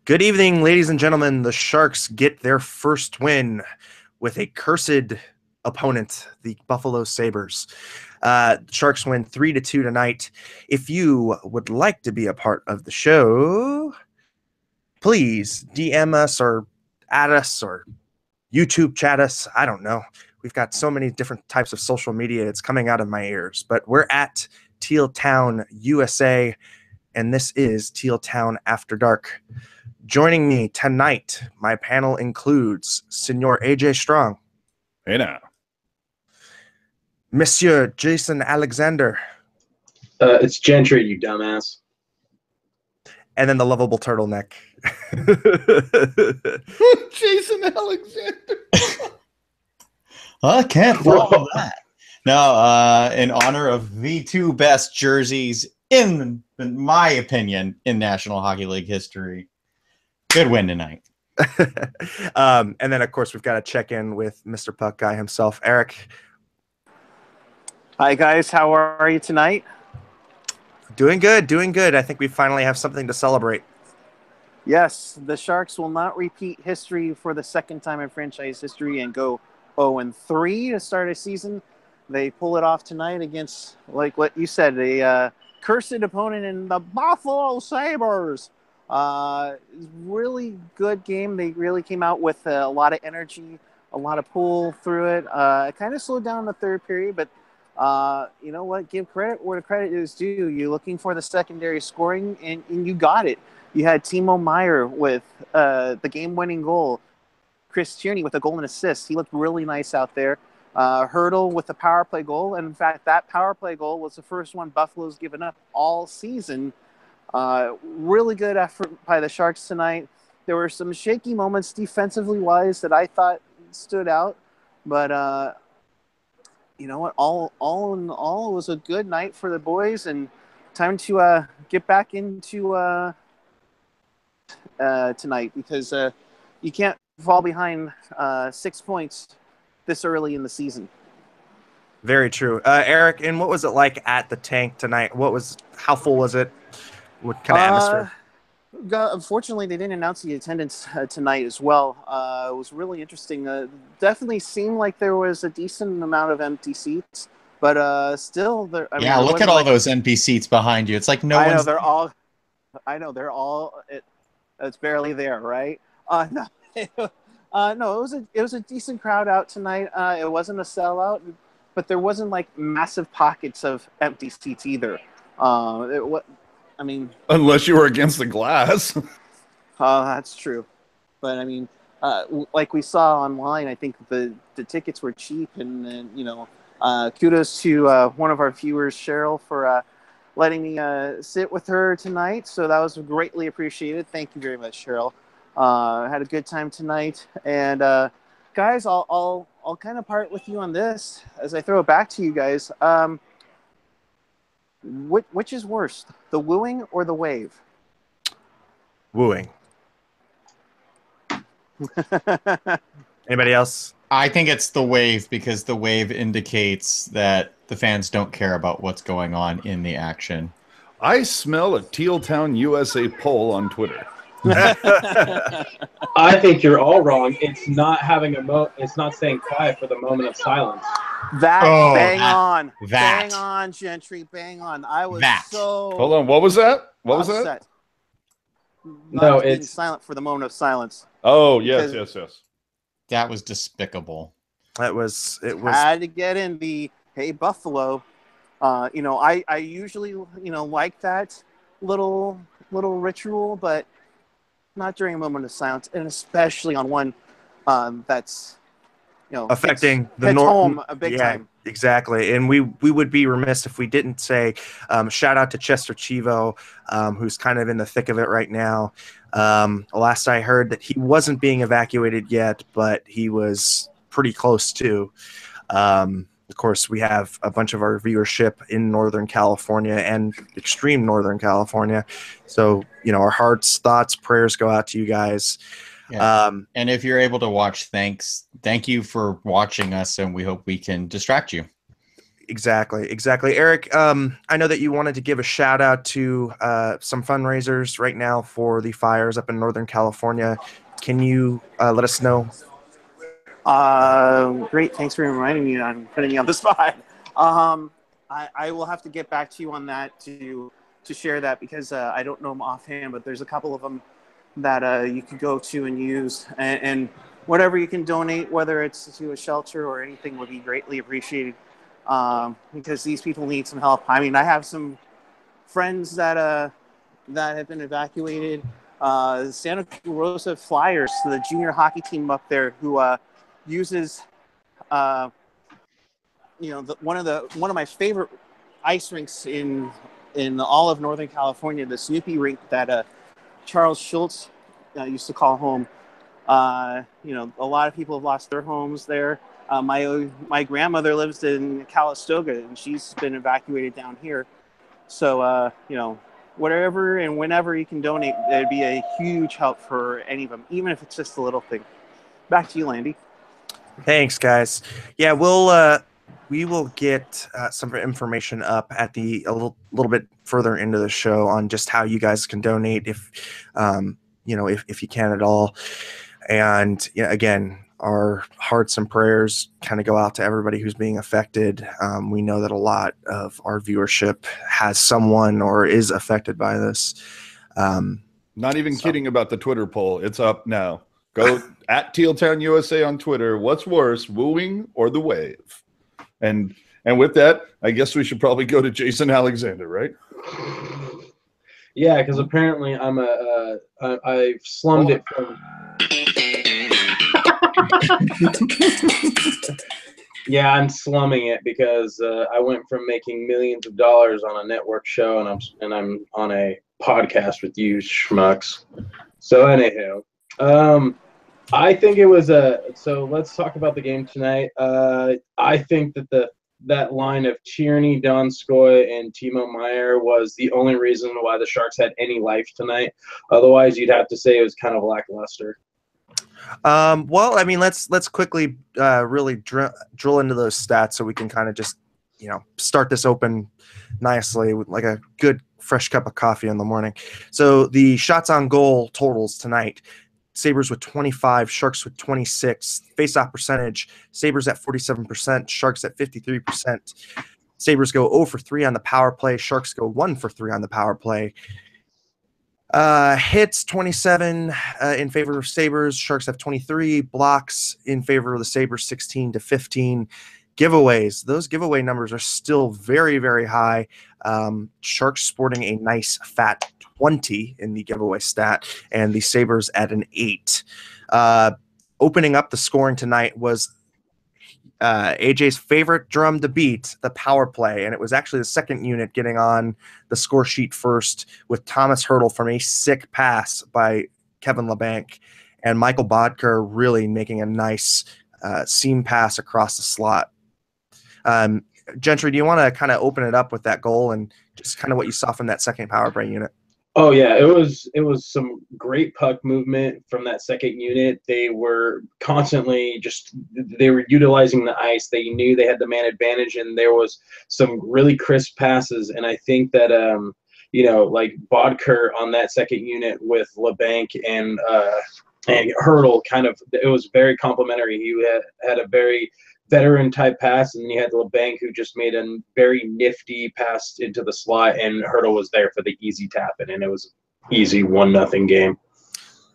Good evening, ladies and gentlemen. The Sharks get their first win with a cursed opponent, the Buffalo Sabres. Sharks win 3-2 tonight. If you would like to be a part of the show, please DM us or add us or YouTube chat us. I don't know. We've got so many different types of social media. It's coming out of my ears. But we're at Teal Town, USA, and this is Teal Town After Dark. Joining me tonight, my panel includes Senor AJ Strong. Hey now. Monsieur Jason Alexander. It's Jentry, you dumbass. And then the lovable turtleneck. Jason Alexander. I can't follow that. No, in honor of the two best jerseys, in my opinion, in National Hockey League history. Good win tonight. And then, of course, we've got to check in with Mr. Puckguy himself, Eric. Hi, guys. How are you tonight? Doing good, doing good. I think we finally have something to celebrate. Yes, the Sharks will not repeat history for the second time in franchise history and go 0-3 to start a season. They pull it off tonight against, like what you said, a cursed opponent in the Buffalo Sabres. Really good game. They really came out with a lot of energy, a lot of pull through it. It kind of slowed down in the third period, but you know what? Give credit where the credit is due. You're looking for the secondary scoring, and you got it. You had Timo Meier with the game-winning goal. Chris Tierney with a goal and assist. He looked really nice out there. Hertl with the power play goal. And in fact, that power play goal was the first one Buffalo's given up all season. Really good effort by the Sharks tonight. There were some shaky moments defensively wise that I thought stood out, but you know what? All in all, it was a good night for the boys, and time to get back into tonight because you can't fall behind 6 points this early in the season. Very true. Eric, and what was it like at the tank tonight? How full was it? What kind of atmosphere? Unfortunately, they didn't announce the attendance tonight as well. It was really interesting. Definitely seemed like there was a decent amount of empty seats, but still, look at all those empty seats behind you. It's like no one's. It's barely there, right? No, no, it was a decent crowd out tonight. It wasn't a sellout, but there wasn't like massive pockets of empty seats either. Unless you were against the glass. That's true. But I mean, like we saw online, I think the tickets were cheap, and kudos to one of our viewers, Cheryl, for letting me sit with her tonight. So that was greatly appreciated. Thank you very much, Cheryl. Had a good time tonight, and guys, I'll kind of part with you on this as I throw it back to you guys. Which is worse, the wooing or the wave? Wooing. Anybody else? I think it's the wave because the wave indicates that the fans don't care about what's going on in the action. I smell a Teal Town USA poll on Twitter. I think you're all wrong. It's not having it's not staying quiet for the moment of silence. Bang on, Jentry, bang on. I was so. Hold on, what was that? What was upset. that? No, it's silent for the moment of silence. Oh yes. That was despicable. It was. Had to get in the hey Buffalo. I usually like that little ritual, but not during a moment of silence, and especially on one that's affecting hits home a big time. Exactly. And we would be remiss if we didn't say shout out to Chester Chivo, who's kind of in the thick of it right now. Last I heard that he wasn't being evacuated yet, but he was pretty close to. Of course, we have a bunch of our viewership in Northern California and extreme Northern California. So, our hearts, thoughts, prayers go out to you guys. Yeah. And if you're able to watch, thank you for watching us, and we hope we can distract you. Exactly. Eric, I know that you wanted to give a shout out to some fundraisers right now for the fires up in Northern California. Can you let us know? Great. Thanks for reminding me. I'm putting you on the spot. I will have to get back to you on that to share that because I don't know them offhand, but there's a couple of them that you could go to and use. And whatever you can donate, whether it's to a shelter or anything, would be greatly appreciated because these people need some help. I mean, I have some friends that have been evacuated. Santa Rosa Flyers, the junior hockey team up there, who uses one of my favorite ice rinks in all of Northern California, the Snoopy rink that Charles Schultz used to call home. A lot of people have lost their homes there. My grandmother lives in Calistoga, and she's been evacuated down here. So, whatever and whenever you can donate, it'd be a huge help for any of them, even if it's just a little thing. Back to you, Landy. Thanks, guys. Yeah, we will get some information up at a little bit further into the show on just how you guys can donate if you can at all. And yeah, again, our hearts and prayers kind of go out to everybody who's being affected. We know that a lot of our viewership has someone or is affected by this. Not even kidding about the Twitter poll. It's up now. Go at Teal Town USA on Twitter. What's worse, wooing or the wave? And with that, I guess we should probably go to Jason Alexander, right? Yeah, because apparently I've slummed it from. Yeah, I'm slumming it because I went from making millions of dollars on a network show, and I'm on a podcast with you schmucks. So anyhow, I think it was so let's talk about the game tonight. I think that that line of Tierney, Donskoy, and Timo Meier was the only reason why the Sharks had any life tonight. Otherwise, you'd have to say it was kind of lackluster. Well, I mean, let's quickly really drill into those stats so we can kind of just start this open nicely with like a good fresh cup of coffee in the morning. So the shots on goal totals tonight: Sabres with 25, Sharks with 26. Face-off percentage: Sabres at 47%, Sharks at 53%. Sabres go 0 for 3 on the power play, Sharks go 1 for 3 on the power play. Hits 27 in favor of Sabres, Sharks have 23. Blocks in favor of the Sabres 16 to 15. Giveaways, those giveaway numbers are still very, very high. Sharks sporting a nice fat 20 in the giveaway stat, and the Sabres at an 8. Opening up the scoring tonight was AJ's favorite drum to beat, the power play, and it was actually the second unit getting on the score sheet first with Tomas Hertl from a sick pass by Kevin LeBanc, and Michael Bodker really making a nice seam pass across the slot. Gentry, do you want to kind of open it up with that goal and just kind of what you saw from that second power play unit? Oh yeah, it was some great puck movement from that second unit. They were constantly they were utilizing the ice. They knew they had the man advantage, and there was some really crisp passes. And I think that like Bodker on that second unit with LeBanc and Hertl, it was very complimentary. He had a very veteran type pass, and then you had LeBanc, who just made a very nifty pass into the slot, and Hertl was there for the easy tap, and it was easy 1-0 game.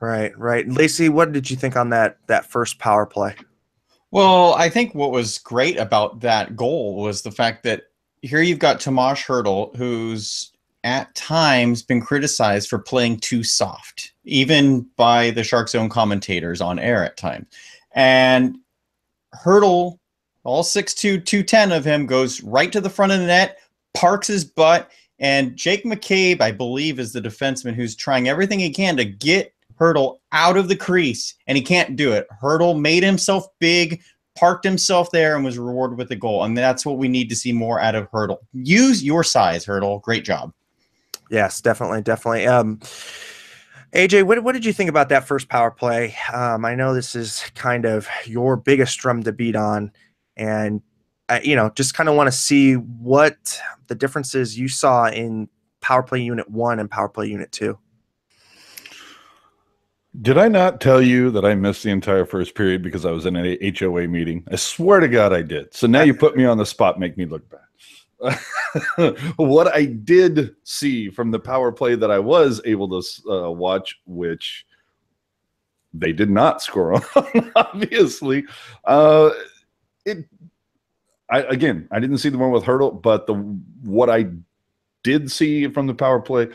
Right. Lacy, what did you think on that first power play? Well, I think what was great about that goal was the fact that here you've got Tomas Hertl, who's at times been criticized for playing too soft, even by the Sharks' own commentators on air at times. And Hertl, all 6'2", 210 of him, goes right to the front of the net, parks his butt, and Jake McCabe, I believe, is the defenseman who's trying everything he can to get Hertl out of the crease, and he can't do it. Hertl made himself big, parked himself there, and was rewarded with a goal, and that's what we need to see more out of Hertl. Use your size, Hertl. Great job. Yes, definitely. AJ, what did you think about that first power play? I know this is kind of your biggest drum to beat on, and just kind of want to see what the differences you saw in power play unit 1 and power play unit 2. Did I not tell you that I missed the entire first period because I was in an HOA meeting? I swear to God I did. So now you put me on the spot, make me look bad. What I did see from the power play that I was able to watch, which they did not score on, obviously. I didn't see the one with Hertl, but what I did see from the power play,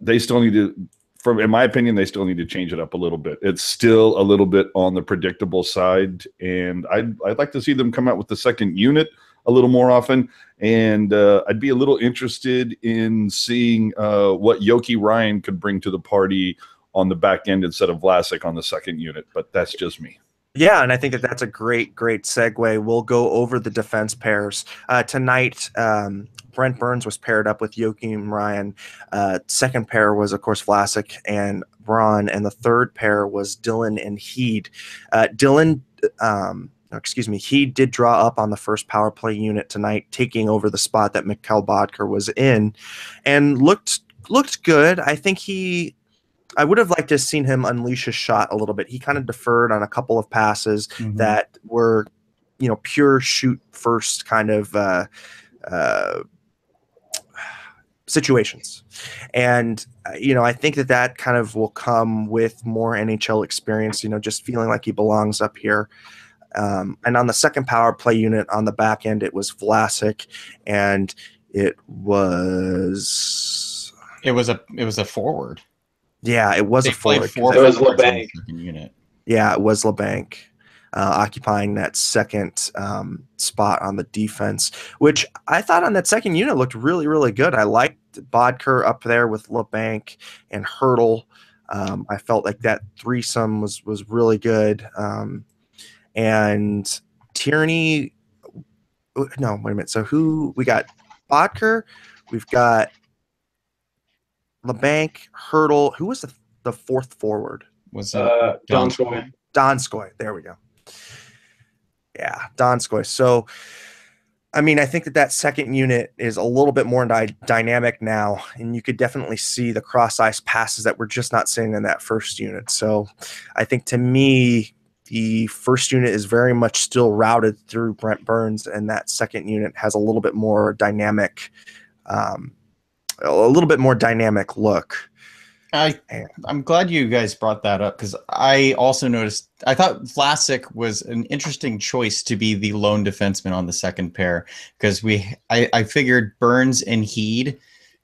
they still need to, in my opinion, they still need to change it up a little bit. It's still a little bit on the predictable side, and I'd like to see them come out with the second unit a little more often. And I'd be a little interested in seeing what Yoki Ryan could bring to the party on the back end instead of Vlasic on the second unit. But that's just me. Yeah, and I think that's a great segue. We'll go over the defense pairs. Tonight, Brent Burns was paired up with Joachim Ryan. Second pair was, of course, Vlasic and Braun, and the third pair was Dylan and Heed. Heed did draw up on the first power play unit tonight, taking over the spot that Mikkel Bodker was in, and looked good. I think I would have liked to have seen him unleash his shot a little bit. He kind of deferred on a couple of passes that were, pure shoot first kind of situations. And, I think that kind of will come with more NHL experience, just feeling like he belongs up here. And on the second power play unit on the back end, it was Vlasic, and it was a forward. Yeah, it was a forward. It was LeBanc. Unit. Yeah, it was LeBanc occupying that second spot on the defense, which I thought on that second unit looked really, really good. I liked Bodker up there with LeBanc and Hertl. I felt like that threesome was really good. And Tierney, no, wait a minute. So who we got? Bodker, we've got LeBanc, Hertl. Who was the fourth forward? Was Donskoy. Donskoy. There we go. Yeah, Donskoy. So, I think that second unit is a little bit more dynamic now, and you could definitely see the cross-ice passes that we're just not seeing in that first unit. So, I think to me, the first unit is very much still routed through Brent Burns, and that second unit has a little bit more dynamic look. I'm glad you guys brought that up, because I also noticed, I thought Vlasic was an interesting choice to be the lone defenseman on the second pair, because I figured Burns and Heed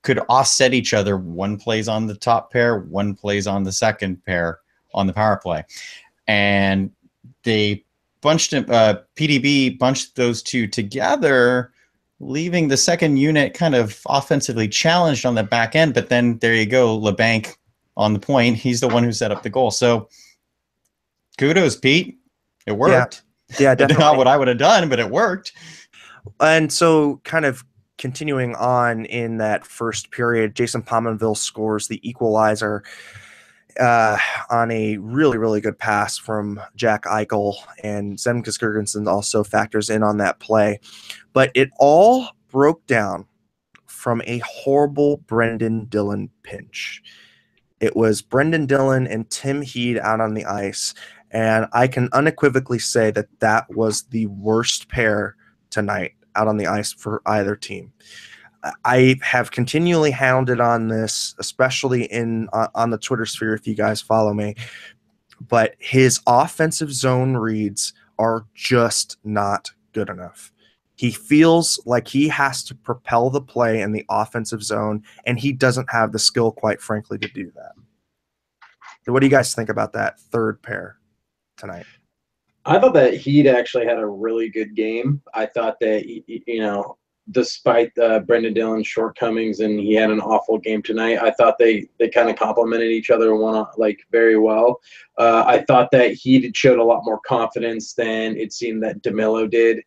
could offset each other. One plays on the top pair, one plays on the second pair on the power play. And they PDB bunched those two together, leaving the second unit kind of offensively challenged on the back end. But then there you go, LeBanc on the point. He's the one who set up the goal. So kudos, Pete. It worked. Yeah, definitely. Not what I would have done, but it worked. And so kind of continuing on in that first period, Jason Pominville scores the equalizer on a really, really good pass from Jack Eichel, and Zemgus Girgensson also factors in on that play. But it all broke down from a horrible Brendan Dillon pinch. It was Brendan Dillon and Tim Heed out on the ice, and I can unequivocally say that was the worst pair tonight out on the ice for either team. I have continually hounded on this, especially on the Twitter sphere, if you guys follow me. But his offensive zone reads are just not good enough. He feels like he has to propel the play in the offensive zone, and he doesn't have the skill, quite frankly, to do that. So what do you guys think about that third pair tonight? I thought that Heed actually had a really good game. I thought that, despite Brendan Dillon's shortcomings, and he had an awful game tonight, I thought they kind of complemented each other very well. I thought that he showed a lot more confidence than it seemed that DeMello did.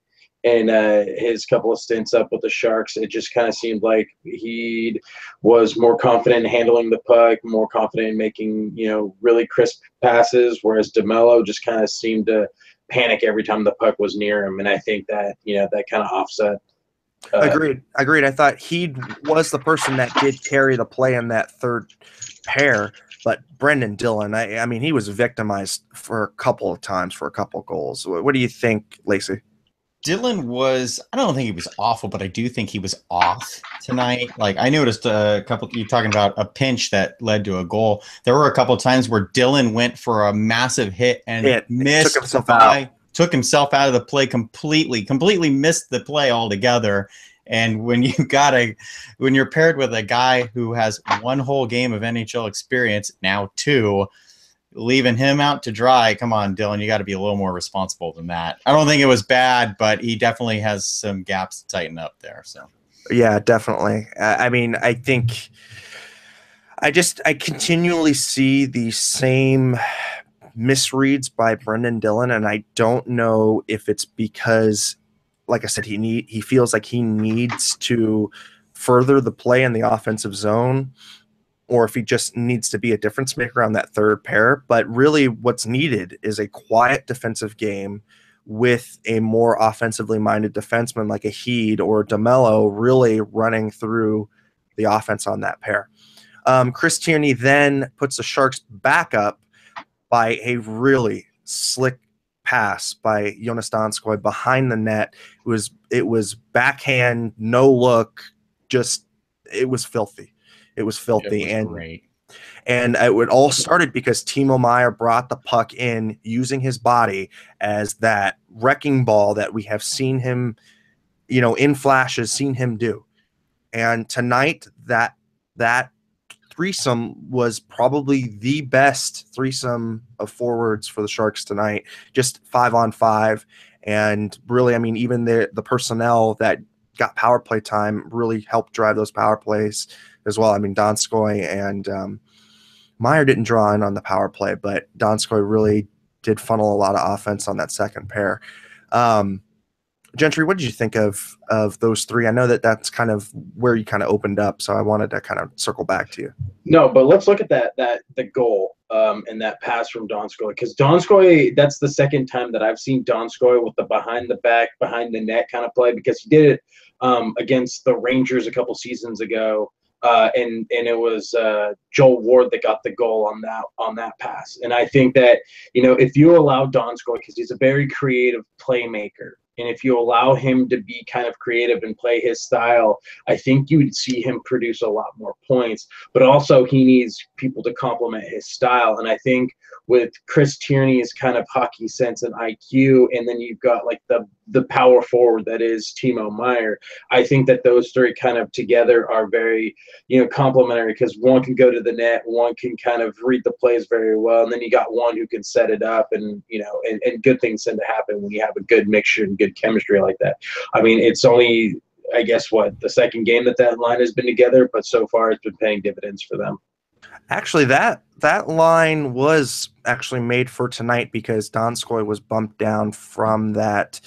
And his couple of stints up with the Sharks, it just kind of seemed like he was more confident in handling the puck, more confident in making, really crisp passes, whereas DeMello just kind of seemed to panic every time the puck was near him. And I think that, that kind of offset. Agreed. I thought he was the person that did carry the play in that third pair, but Brendan Dillon, I mean, he was victimized for a couple of times for a couple of goals. What do you think, Lacy? Dillon was, I don't think he was awful, but I do think he was off tonight. Like, I noticed a couple, you're talking about a pinch that led to a goal. There were a couple of times where Dillon went for a massive hit and missed took himself out of the play completely missed the play altogether. And when you're paired with a guy who has one whole game of NHL experience, now 2, leaving him out to dry, come on, Dillon, you got to be a little more responsible than that. I don't think it was bad, but he definitely has some gaps to tighten up there. So, yeah, definitely. I mean, I think I continually see the same misreads by Brendan Dillon, and I don't know if it's because, like I said, he feels like he needs to further the play in the offensive zone, or if he just needs to be a difference maker on that third pair. But really what's needed is a quiet defensive game with a more offensively minded defenseman like a Heed or DeMello really running through the offense on that pair. Chris Tierney then puts the Sharks back up by a really slick pass by Jonas Donskoy behind the net. It was backhand, no look, it was filthy. It was filthy. It was great. And it all started because Timo Meier brought the puck in using his body as that wrecking ball that we have seen him, in flashes, seen him do. And tonight, that threesome was probably the best threesome of forwards for the Sharks tonight, just 5-on-5. And really, I mean, even the personnel that got power play time really helped drive those power plays as well. I mean, Donskoy and Meier didn't draw in on the power play, but Donskoy really did funnel a lot of offense on that second pair. Gentry, what did you think of those three? I know that's kind of where you kind of opened up, so I wanted to kind of circle back to you. No, but let's look at the goal and that pass from Donskoy, because Donskoy, that's the second time that I've seen Donskoy with the behind the back, behind the net kind of play, because he did it against the Rangers a couple seasons ago. And it was Joel Ward that got the goal on that pass. And I think that, if you allow Donskoy, because he's a very creative playmaker, and if you allow him to be kind of creative and play his style, I think you would see him produce a lot more points. But also he needs people to complement his style. And I think with Chris Tierney's kind of hockey sense and IQ, and then you've got like the power forward that is Timo Meier, I think that those three kind of together are very, complementary, because one can go to the net, one can kind of read the plays very well, and then you got one who can set it up, and and good things tend to happen when you have a good mixture and good chemistry like that. I mean, it's only, I guess, the second game that line has been together, but so far it's been paying dividends for them. Actually, that line was actually made for tonight, because Donskoy was bumped down from that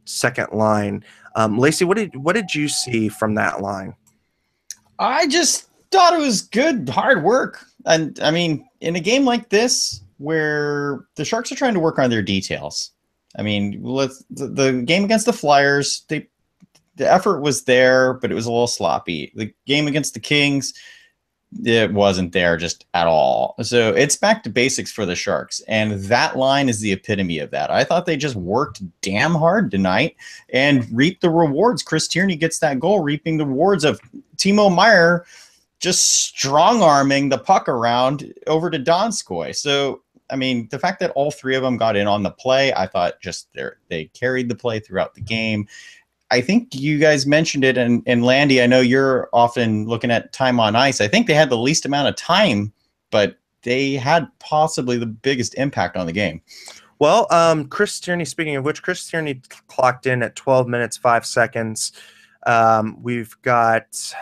second line. Lacy, what did you see from that line? I just thought it was good, hard work. And I mean, in a game like this, where the Sharks are trying to work on their details, I mean, the game against the Flyers, the effort was there, but it was a little sloppy. The game against the Kings, it wasn't there just at all. So it's back to basics for the Sharks, and that line is the epitome of that. I thought they just worked damn hard tonight and reaped the rewards. Chris Tierney gets that goal, reaping the rewards of Timo Meier just strong-arming the puck around over to Donskoy. So, I mean, the fact that all three of them got in on the play, I thought just they carried the play throughout the game. I think you guys mentioned it, and Landi, I know you're often looking at time on ice. I think they had the least amount of time, but they had possibly the biggest impact on the game. Well, Chris Tierney, speaking of which, Chris Tierney clocked in at 12 minutes, 5 seconds. We've got,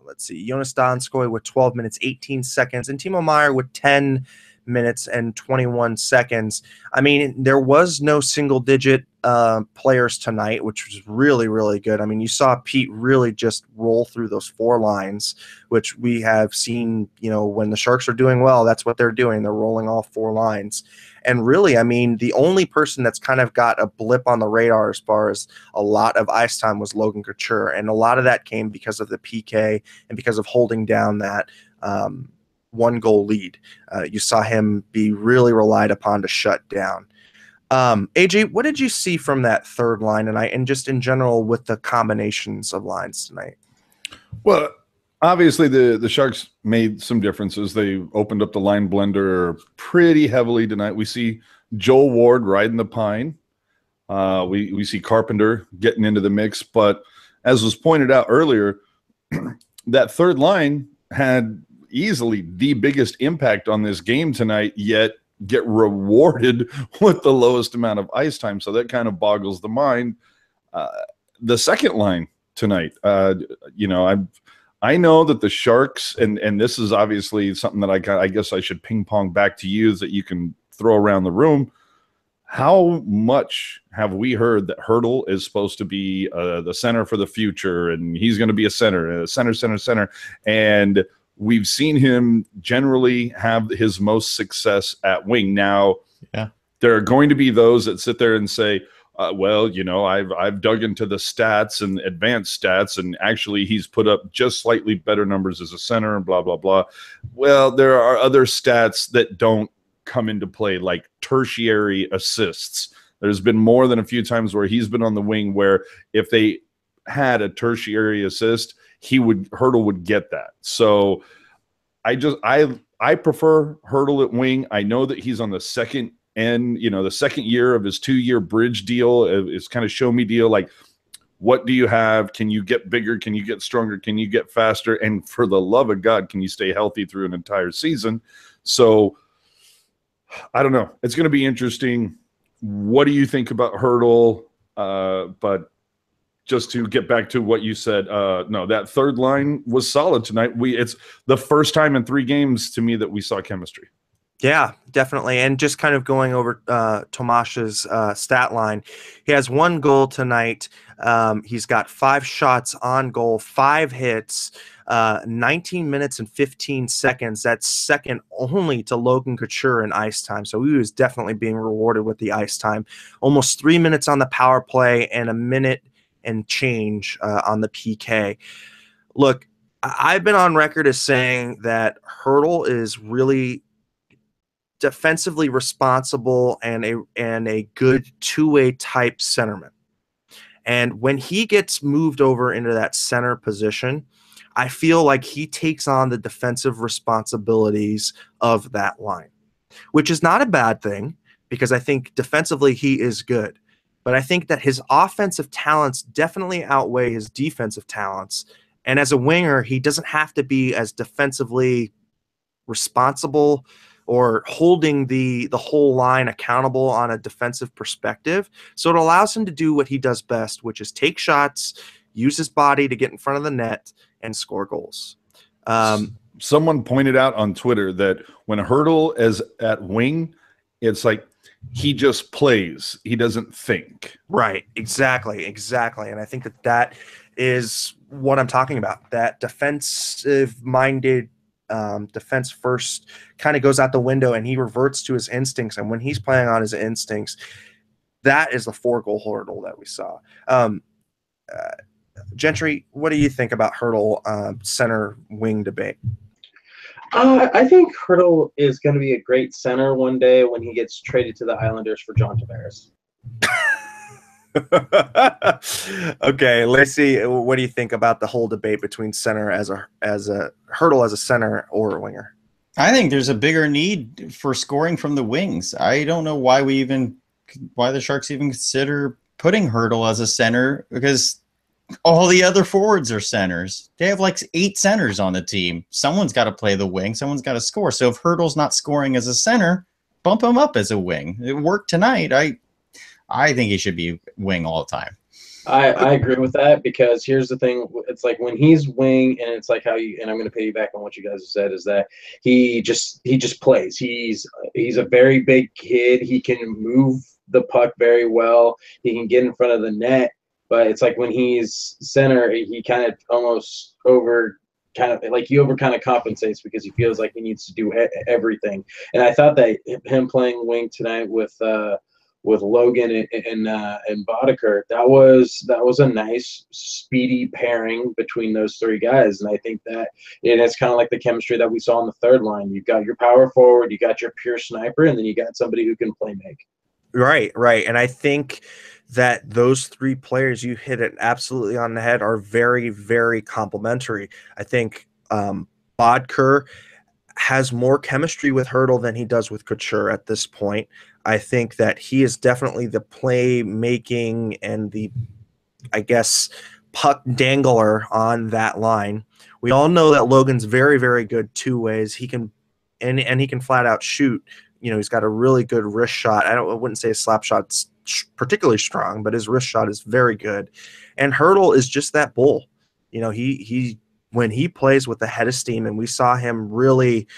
let's see, Jonas Donskoy with 12 minutes, 18 seconds, and Timo Meier with 10 minutes and 21 seconds. I mean, there was no single-digit players tonight, which was really, really good. I mean, you saw Pete really just roll through those 4 lines, which we have seen, when the Sharks are doing well, that's what they're doing. They're rolling all 4 lines. And really, I mean, the only person that's kind of got a blip on the radar as far as a lot of ice time was Logan Couture. And a lot of that came because of the PK and because of holding down that 1-goal lead. You saw him be really relied upon to shut down. AJ, what did you see from that third line tonight, and just in general with the combinations of lines tonight? Well, obviously the Sharks made some differences. They opened up the line blender pretty heavily tonight. We see Joel Ward riding the pine. We see Carpenter getting into the mix. But as was pointed out earlier, that third line had easily the biggest impact on this game tonight, yet get rewarded with the lowest amount of ice time. So that kind of boggles the mind. The second line tonight, I know that the Sharks, and this is obviously something that I guess I should ping pong back to you, that you can throw around the room. How much have we heard that Hertl is supposed to be the center for the future, and he's going to be a center, and we've seen him generally have his most success at wing. Now, there are going to be those that sit there and say, I've dug into the stats and advanced stats, and actually he's put up just slightly better numbers as a center and blah, blah, blah. Well, there are other stats that don't come into play, like tertiary assists. There's been more than a few times where he's been on the wing where if they had a tertiary assist, Hertl would get that. So I prefer Hertl at wing. I know that he's on the second end, the second year of his 2-year bridge deal. It's kind of show me deal. Like, what do you have? Can you get bigger? Can you get stronger? Can you get faster? And for the love of God, can you stay healthy through an entire season? So I don't know. It's going to be interesting. What do you think about Hertl? But just to get back to what you said, no, that third line was solid tonight. It's the first time in 3 games to me that we saw chemistry. Yeah, definitely. And just kind of going over Tomas's stat line, he has 1 goal tonight. He's got 5 shots on goal, 5 hits, 19 minutes and 15 seconds. That's second only to Logan Couture in ice time. So he was definitely being rewarded with the ice time. Almost 3 minutes on the power play and a minute and change on the PK. Look, I've been on record as saying that Hertl is really defensively responsible and a good two-way type centerman. And when he gets moved over into that center position, I feel like he takes on the defensive responsibilities of that line, which is not a bad thing because I think defensively he is good. But I think that his offensive talents definitely outweigh his defensive talents. And as a winger, he doesn't have to be as defensively responsible or holding the whole line accountable on a defensive perspective. So it allows him to do what he does best, which is take shots, use his body to get in front of the net, and score goals. Someone pointed out on Twitter that when Hertl is at wing, it's like he just plays. He doesn't think. Right. Exactly. And I think that is what I'm talking about. That defensive-minded defense first kind of goes out the window, and he reverts to his instincts. And when he's playing on his instincts, that is the 4-goal Hertl that we saw. Jentry, what do you think about Hertl center wing debate? I think Hertl is going to be a great center one day when he gets traded to the Islanders for John Tavares. Okay, Lacy, what do you think about the whole debate between center as a Hertl as a center or a winger? I think there's a bigger need for scoring from the wings. I don't know why the Sharks even consider putting Hertl as a center, because all the other forwards are centers. They have like 8 centers on the team. Someone's got to play the wing. Someone's got to score. So if Hertl's not scoring as a center, bump him up as a wing. It worked tonight. I think he should be wing all the time. I agree with that because here's the thing. It's like when he's wing, and it's like how you, and I'm going to piggyback on what you guys have said, is that he just plays. He's a very big kid. He can move the puck very well. He can get in front of the net, but it's like when he's center, he kind of almost he over kind of compensates because he feels like he needs to do everything. And I thought that him playing wing tonight with Logan and Boddicker, that was a nice speedy pairing between those three guys, and I think that it's kind of like the chemistry that we saw on the third line. You've got your power forward, you got your pure sniper, and then you got somebody who can play make. Right, and I think that those three players, you hit it absolutely on the head, are very, very complementary. I think Bodker has more chemistry with Hertl than he does with Couture at this point. I think that he is definitely the playmaking and the, I guess, puck dangler on that line. We all know that Logan's very, very good two ways. He can, and he can flat out shoot. You know, he's got a really good wrist shot. I wouldn't say his slap shot's particularly strong, but his wrist shot is very good. And Hertl is just that bull. You know, he when he plays with a head of steam, and we saw him really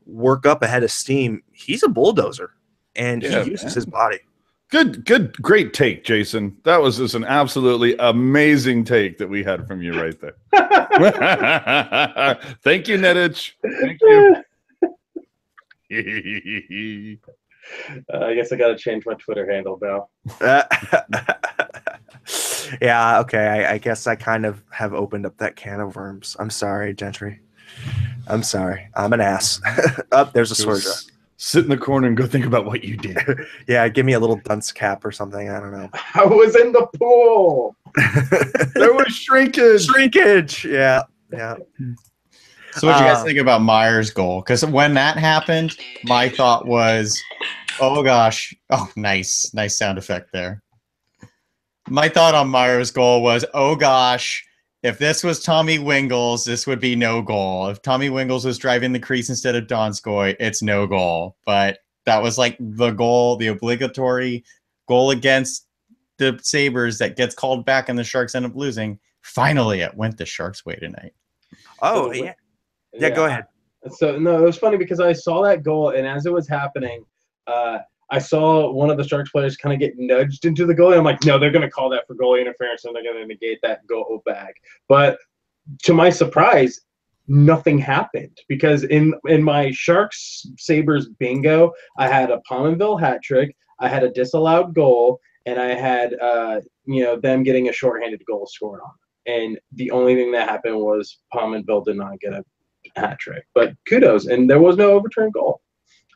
work up a head of steam, he's a bulldozer, and he uses his body. Good, great take, Jason. That was just an absolutely amazing take that we had from you right there. Thank you, Nedich. Thank you. I guess I got to change my Twitter handle now. Yeah, okay. I guess I kind of have opened up that can of worms. I'm sorry, Jentry. I'm sorry. I'm an ass. Oh, there's a swear jar. Sit in the corner and go think about what you did. Yeah, give me a little dunce cap or something. I don't know. I was in the pool. There was shrinkage. Shrinkage. Yeah. So what do you guys think about Meier's goal? Because when that happened, my thought was, oh gosh. Oh, nice sound effect there. My thought on Meier's goal was, oh gosh, if this was Tommy Wingels, this would be no goal. If Tommy Wingels was driving the crease instead of Donskoy, it's no goal. But that was like the goal, the obligatory goal against the Sabres that gets called back and the Sharks end up losing. Finally, it went the Sharks' way tonight. Oh, yeah. Yeah, go ahead. So, no, it was funny because I saw that goal, and as it was happening, I saw one of the Sharks players kind of get nudged into the goal. I'm like, no, they're going to call that for goalie interference, and they're going to negate that goal back. But to my surprise, nothing happened because in my Sharks Sabres bingo, I had a Pominville hat trick, I had a disallowed goal, and I had them getting a shorthanded goal scored on. And the only thing that happened was Pominville did not get a hat trick. But kudos, and there was no overturned goal.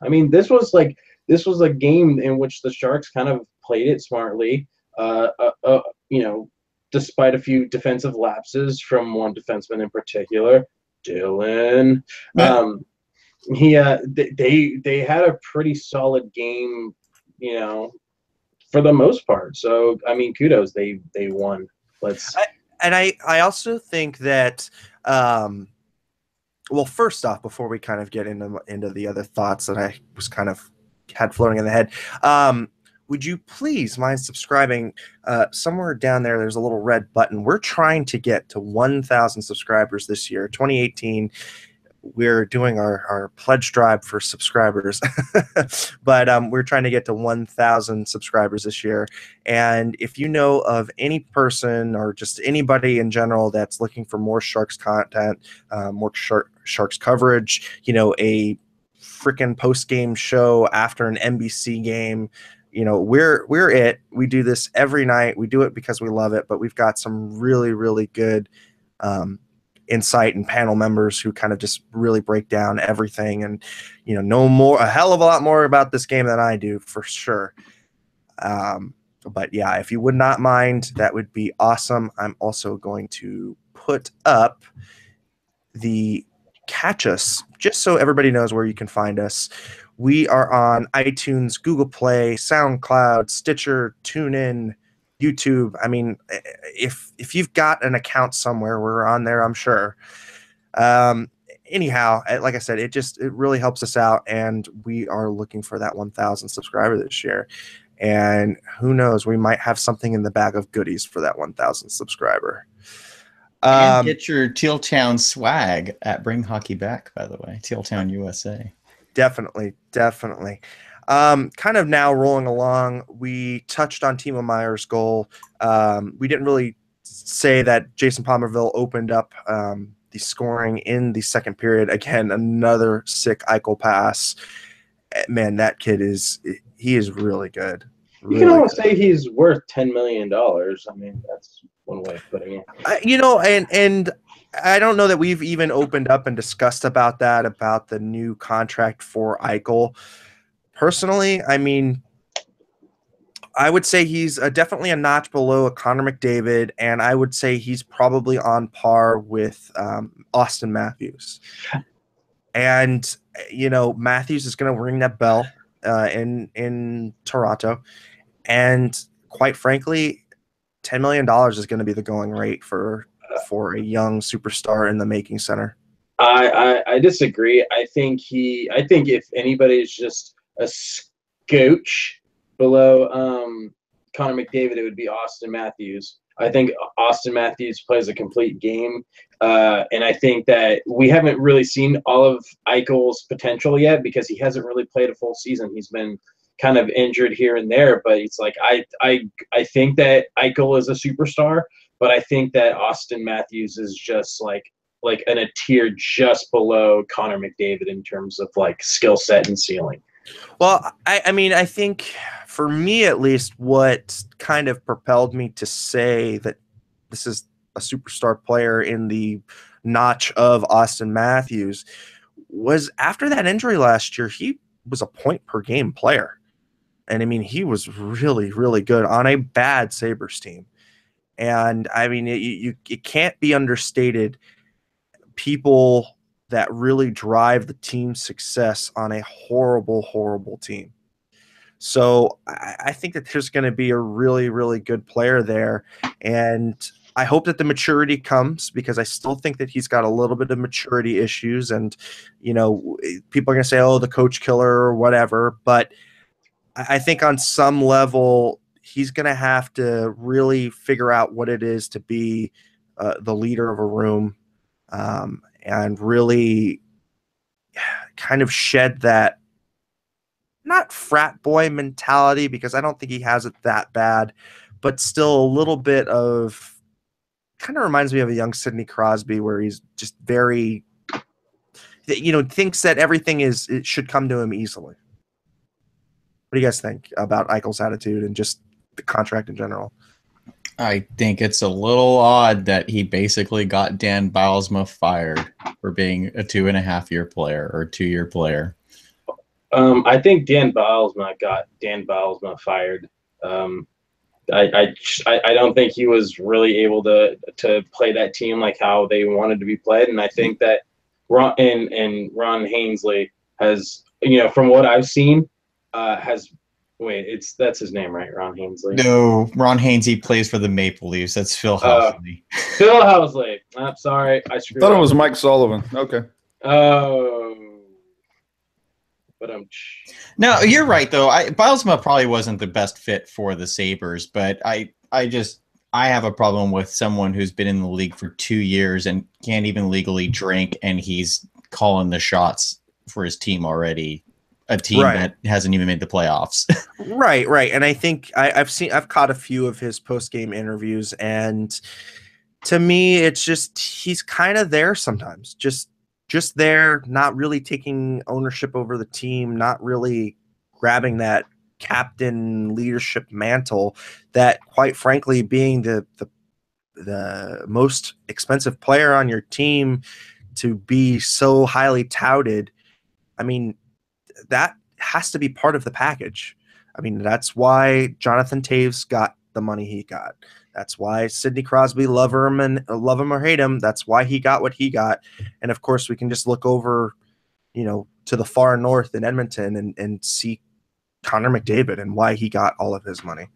I mean, this was a game in which the Sharks kind of played it smartly, despite a few defensive lapses from one defenseman in particular, Dylan. They had a pretty solid game, for the most part. So, I mean, kudos. They won. I also think that, well, first off, before we kind of get into the other thoughts that I was kind of had floating in the head, would you please mind subscribing? Somewhere down there, there's a little red button. We're trying to get to 1,000 subscribers this year, 2018. We're doing our pledge drive for subscribers, but we're trying to get to 1,000 subscribers this year. And if you know of any person or just anybody in general that's looking for more Sharks content, more Sharks coverage, a freaking post-game show after an NBC game, we're it. We do this every night. We do it because we love it, but we've got some really, really good insight and panel members who kind of just really break down everything and know a hell of a lot more about this game than I do, for sure. But yeah, if you would not mind, that would be awesome. I'm also going to put up the catch us just so everybody knows where you can find us. We are on iTunes, Google Play, SoundCloud, Stitcher, TuneIn, YouTube. I mean, if you've got an account somewhere, we're on there, I'm sure. Anyhow, like I said, it really helps us out, and we are looking for that 1,000 subscriber this year. And who knows, we might have something in the bag of goodies for that 1,000 subscriber. And get your Teal Town swag at Bring Hockey Back, by the way. Teal Town USA. Definitely. Kind of now rolling along, we touched on Timo Meier's goal. We didn't really say that Jason Pomerville opened up the scoring in the second period. Again, another sick Eichel pass. Man, that kid is really good. You can almost say he's worth $10 million. I mean, that's one way of putting it. And I don't know that we've even opened up and discussed about the new contract for Eichel. Personally, I mean, I would say he's definitely a notch below a Connor McDavid, and I would say he's probably on par with Austin Matthews. And, Matthews is going to ring that bell in Toronto. And quite frankly, $10 million is going to be the going rate for a young superstar in the making center. I disagree. I think if anybody's just a scooch below Connor McDavid, it would be Austin Matthews. I think Austin Matthews plays a complete game, and I think that we haven't really seen all of Eichel's potential yet because he hasn't really played a full season. He's been kind of injured here and there, but it's like I think that Eichel is a superstar, but I think that Austin Matthews is just like in a tier just below Connor McDavid in terms of like skill set and ceiling. Well, I mean, I think for me at least, what kind of propelled me to say that this is a superstar player in the notch of Austin Matthews was after that injury last year, he was a point per game player. And I mean, he was really, really good on a bad Sabres team. And I mean, it can't be understated. People that really drive the team's success on a horrible, horrible team. So I think that there's going to be a really, really good player there. And I hope that the maturity comes because I still think that he's got a little bit of maturity issues. And, people are going to say, oh, the coach killer or whatever. But I think on some level, he's going to have to really figure out what it is to be the leader of a room and really kind of shed that, not frat boy mentality, because I don't think he has it that bad, but still a little bit of, kind of reminds me of a young Sidney Crosby where he's just very, thinks that everything it should come to him easily. What do you guys think about Eichel's attitude and just the contract in general? I think it's a little odd that he basically got Dan Bylsma fired for being a 2.5-year player or 2-year player. I think Dan Bylsma got Dan Bylsma fired. I don't think he was really able to play that team like how they wanted to be played, and I think that Ron Hainsley has, from what I've seen, that's his name, right? Ron Hainsley. No, Ron Hainsley plays for the Maple Leafs. That's Phil Housley. Phil Housley. I'm sorry, I screwed up. Thought it was Mike Sullivan. Okay. Oh. But no, you're right though. Bylsma probably wasn't the best fit for the Sabres, but I have a problem with someone who's been in the league for 2 years and can't even legally drink, and he's calling the shots for his team already. A team that hasn't even made the playoffs. Right. And I think I've caught a few of his post-game interviews, and to me, it's just he's kind of there sometimes, just there, not really taking ownership over the team, not really grabbing that captain leadership mantle that, quite frankly, being the most expensive player on your team to be so highly touted. I mean, that has to be part of the package. I mean, that's why Jonathan Taves got the money he got. That's why Sidney Crosby, love him or hate him, that's why he got what he got. And of course, we can just look over, to the far north in Edmonton and see Connor McDavid and why he got all of his money.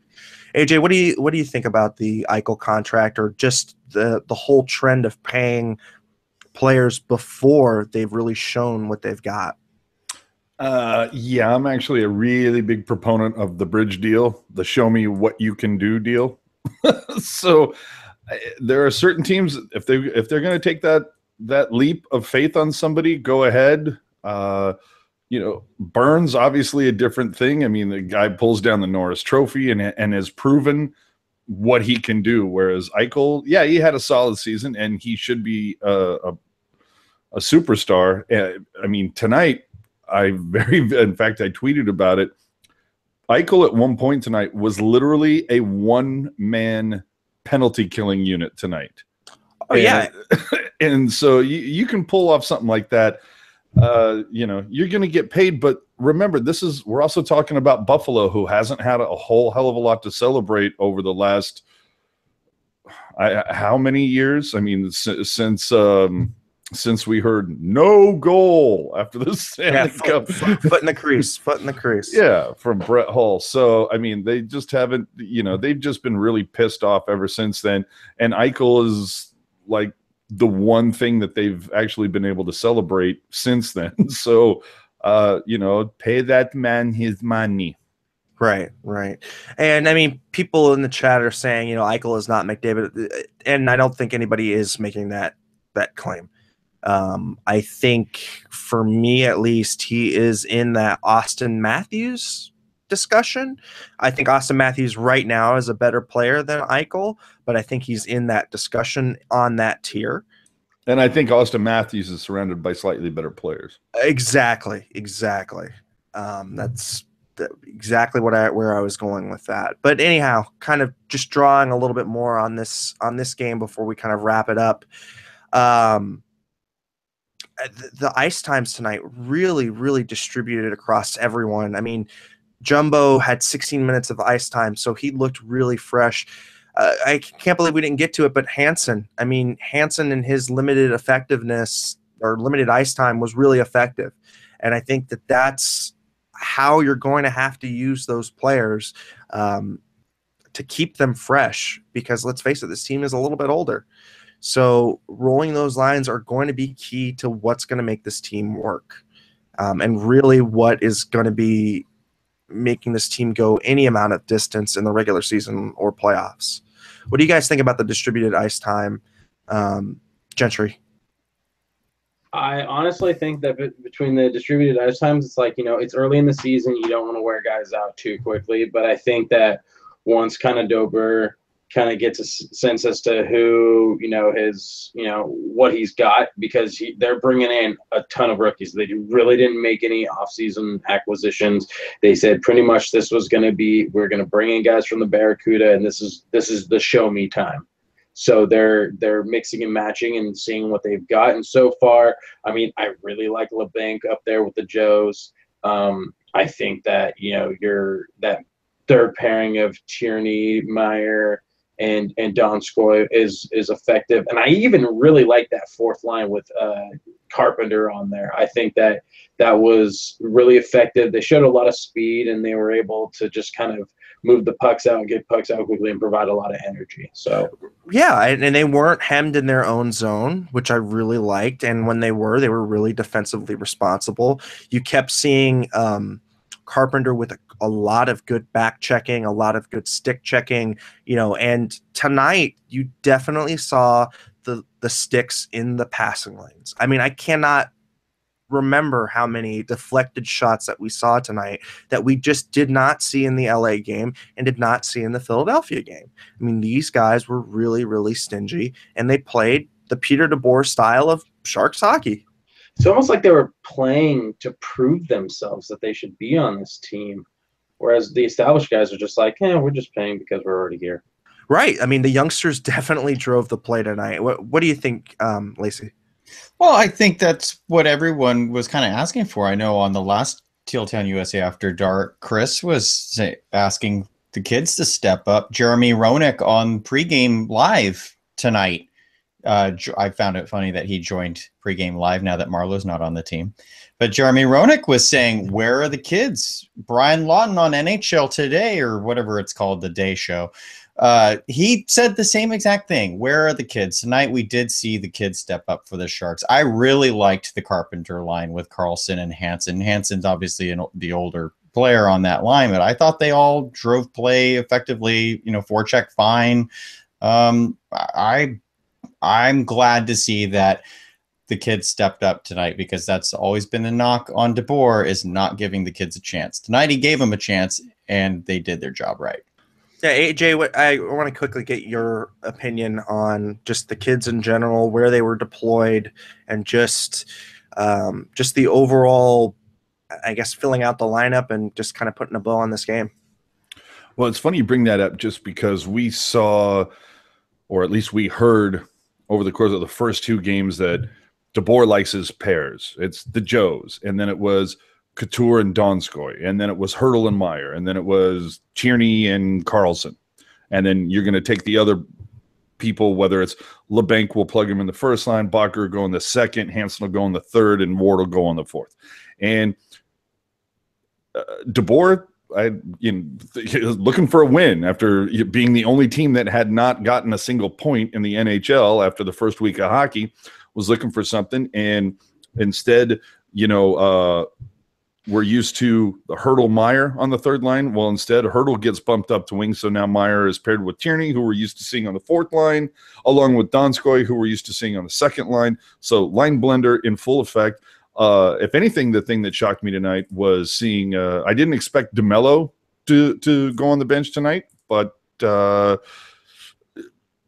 AJ, what do you think about the Eichel contract, or just the whole trend of paying players before they've really shown what they've got? Yeah, I'm actually a really big proponent of the bridge deal, the show me what you can do deal. So there are certain teams, if they're going to take that leap of faith on somebody, go ahead. Burns obviously a different thing. I mean, the guy pulls down the Norris Trophy and has proven what he can do. Whereas Eichel, yeah, he had a solid season and he should be a superstar. I mean, tonight, in fact, I tweeted about it. Eichel at one point tonight was literally a one-man penalty killing unit tonight. Oh, yeah. And so you can pull off something like that. You're going to get paid, but remember, we're also talking about Buffalo, who hasn't had a whole hell of a lot to celebrate over the last how many years? I mean, since we heard no goal after the Stanley Cup. Foot in the crease. Yeah, from Brett Hull. So, I mean, they just haven't, they've just been really pissed off ever since then. And Eichel is like the one thing that they've actually been able to celebrate since then. So, pay that man his money. Right. And I mean, people in the chat are saying, Eichel is not McDavid. And I don't think anybody is making that claim. I think for me, at least, he is in that Austin Matthews discussion. I think Austin Matthews right now is a better player than Eichel, but I think he's in that discussion on that tier. And I think Austin Matthews is surrounded by slightly better players. Exactly. That's exactly where I was going with that. But anyhow, kind of just drawing a little bit more on this game before we kind of wrap it up. The ice times tonight really, really distributed across everyone. I mean, Jumbo had 16 minutes of ice time, so he looked really fresh. I can't believe we didn't get to it, but Hansen and his limited effectiveness or limited ice time was really effective. And I think that's how you're going to have to use those players to keep them fresh, because let's face it, this team is a little bit older. So rolling those lines are going to be key to what's going to make this team work, and really what is going to be making this team go any amount of distance in the regular season or playoffs. What do you guys think about the distributed ice time, Gentry? I honestly think that between the distributed ice times, it's like, it's early in the season. You don't want to wear guys out too quickly. But I think that once kind of Dober kind of gets a sense as to who, his, what he's got, because they're bringing in a ton of rookies. They really didn't make any offseason acquisitions. They said pretty much this was going to be, we're going to bring in guys from the Barracuda, and this is the show me time. So they're mixing and matching and seeing what they've got. And so far, I mean, I really like LeBanc up there with the Joes. I think that, that third pairing of Tierney, Meier, and Donskoy is effective. And I even really like that fourth line with Carpenter on there. I think that was really effective. They showed a lot of speed, and they were able to just kind of move the pucks out and get pucks out quickly and provide a lot of energy. So yeah, and they weren't hemmed in their own zone, which I really liked. And when they were really defensively responsible. You kept seeing Carpenter with a lot of good back checking, a lot of good stick checking, and tonight you definitely saw the sticks in the passing lanes. I mean, I cannot remember how many deflected shots that we saw tonight that we just did not see in the LA game and did not see in the Philadelphia game. I mean, these guys were really, really stingy, and they played the Peter DeBoer style of Sharks hockey. It's almost like they were playing to prove themselves that they should be on this team, whereas the established guys are just like, we're just playing because we're already here. Right. I mean, the youngsters definitely drove the play tonight. What do you think, Lacy? Well, I think that's what everyone was kind of asking for. I know on the last Teal Town USA After Dark, Chris was asking the kids to step up. Jeremy Roenick on pregame live tonight. I found it funny that he joined pregame live now that Marlowe's not on the team. But Jeremy Roenick was saying, where are the kids? Brian Lawton on NHL Today, or whatever it's called, the Day Show, He said the same exact thing. Where are the kids? Tonight we did see the kids step up for the Sharks. I really liked the Carpenter line with Carlson and Hansen. Hansen's obviously the older player on that line, but I thought they all drove play effectively, forecheck fine. I'm glad to see that the kids stepped up tonight, because that's always been the knock on DeBoer, is not giving the kids a chance. Tonight he gave them a chance, and they did their job right. Yeah, AJ, I want to quickly get your opinion on just the kids in general, where they were deployed, and just the overall, I guess, filling out the lineup and just kind of putting a bow on this game. Well, it's funny you bring that up, just because we saw, or at least we heard over the course of the first two games, that DeBoer likes his pairs. It's the Joes, and then it was Couture and Donskoy, and then it was Hertl and Meier, and then it was Tierney and Carlson. And then you're going to take the other people, whether it's LeBanc will plug him in the first line, Bacher will go in the second, Hansen will go in the third, and Ward will go on the fourth. And DeBoer, looking for a win after being the only team that had not gotten a single point in the NHL after the first week of hockey, was looking for something. And instead, we're used to the Hertl Meier on the third line. Well, instead, Hertl gets bumped up to wing, so now Meier is paired with Tierney, who we're used to seeing on the fourth line, along with Donskoy, who we're used to seeing on the second line. So line blender in full effect. If anything, the thing that shocked me tonight was seeing I didn't expect DeMello to go on the bench tonight, but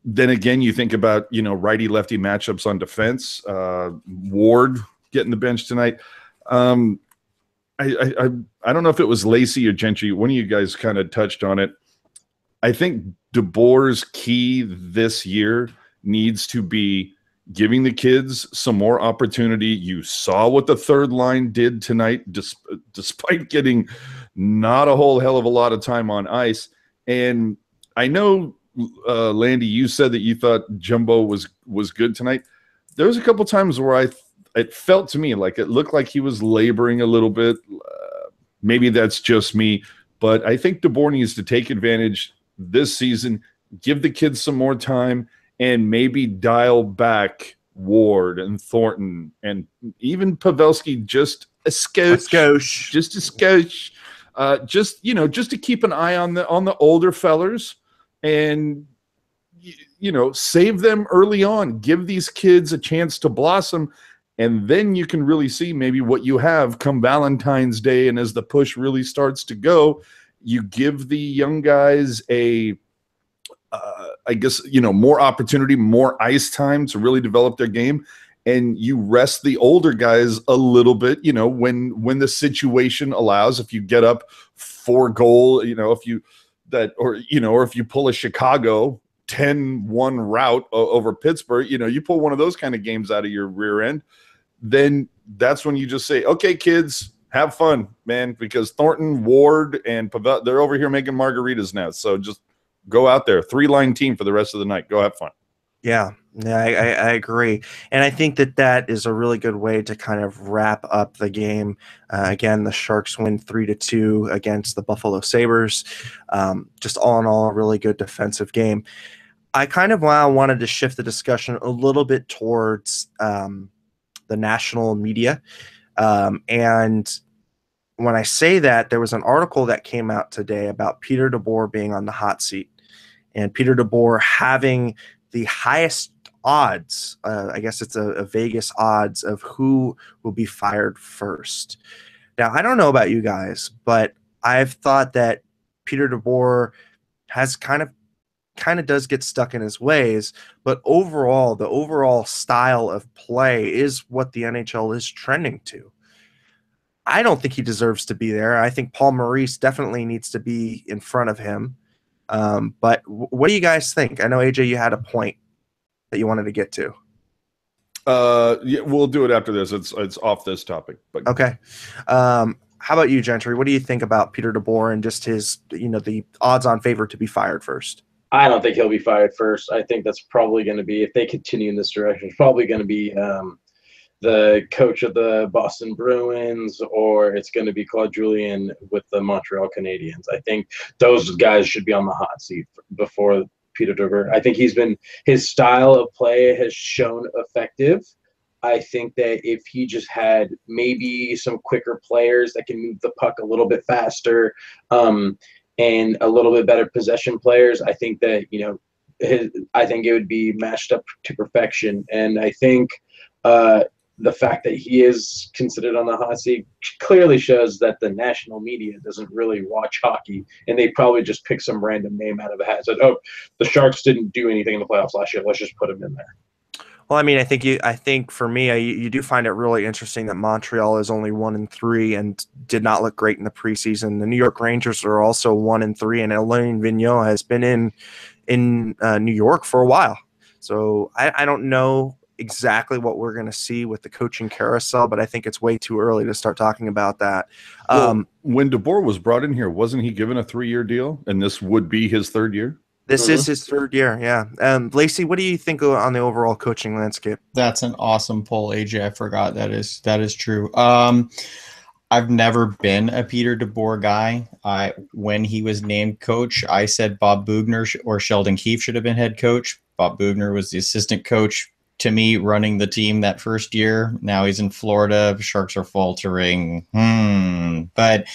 then again, you think about, righty-lefty matchups on defense. Ward getting the bench tonight. I don't know if it was Lacy or Jentry. One of you guys kind of touched on it. I think DeBoer's key this year needs to be giving the kids some more opportunity. You saw what the third line did tonight, despite getting not a whole hell of a lot of time on ice. And I know, Landi, you said that you thought Jumbo was good tonight. There was a couple times where it felt to me like it looked like he was laboring a little bit. Maybe that's just me, but I think DeBoer needs to take advantage this season, give the kids some more time, and maybe dial back Ward and Thornton and even Pavelski just a skosh. Just a skosh. Just to keep an eye on the older fellers and save them early on. Give these kids a chance to blossom, and then you can really see maybe what you have come Valentine's Day, and as the push really starts to go, you give the young guys more opportunity, more ice time to really develop their game, and you rest the older guys a little bit, when the situation allows. If you get up 4-goal, if you pull a Chicago 10-1 route over Pittsburgh, you pull one of those kind of games out of your rear end, then that's when you just say, okay, kids, have fun, man, because Thornton, Ward, and Pavel, they're over here making margaritas now. So just go out there, 3-line team for the rest of the night. Go have fun. Yeah, I agree. And I think that is a really good way to kind of wrap up the game. Again, the Sharks win 3-2 against the Buffalo Sabres. Just all in all, a really good defensive game. I kind of wanted to shift the discussion a little bit towards the national media. And when I say that, there was an article that came out today about Peter DeBoer being on the hot seat, and Peter DeBoer having the highest odds, I guess it's a Vegas odds, of who will be fired first. Now, I don't know about you guys, but I've thought that Peter DeBoer has kind of does get stuck in his ways, but overall, the overall style of play is what the NHL is trending to. I don't think he deserves to be there. I think Paul Maurice definitely needs to be in front of him. But what do you guys think? I know, AJ, you had a point that you wanted to get to. Yeah, we'll do it after this. It's off this topic. But okay. How about you, Gentry? What do you think about Peter DeBoer and just his, the odds-on favorite to be fired first? I don't think he'll be fired first. I think that's probably going to be, if they continue in this direction, it's probably going to be the coach of the Boston Bruins, or it's going to be Claude Julien with the Montreal Canadiens. I think those guys should be on the hot seat before Peter DeBoer. I think his style of play has shown effective. I think that if he just had maybe some quicker players that can move the puck a little bit faster, and a little bit better possession players, I think that, I think it would be matched up to perfection. And I think the fact that he is considered on the hot seat clearly shows that the national media doesn't really watch hockey, and they probably just pick some random name out of a hat. Said, "Oh, the Sharks didn't do anything in the playoffs last year. Let's just put him in there." Well, I mean, I think for me, you do find it really interesting that Montreal is only 1-3 and did not look great in the preseason. The New York Rangers are also 1-3, and Alain Vigneault has been in New York for a while. So I don't know exactly what we're going to see with the coaching carousel, but I think it's way too early to start talking about that. When DeBoer was brought in here, wasn't he given a 3-year deal, and this would be his third year? This is his third year, yeah. Lacy, what do you think on the overall coaching landscape? That's an awesome poll, AJ. I forgot that is true. I've never been a Peter DeBoer guy. When he was named coach, I said Bob Boughner or Sheldon Keefe should have been head coach. Bob Boughner was the assistant coach to me running the team that first year. Now he's in Florida. Sharks are faltering. But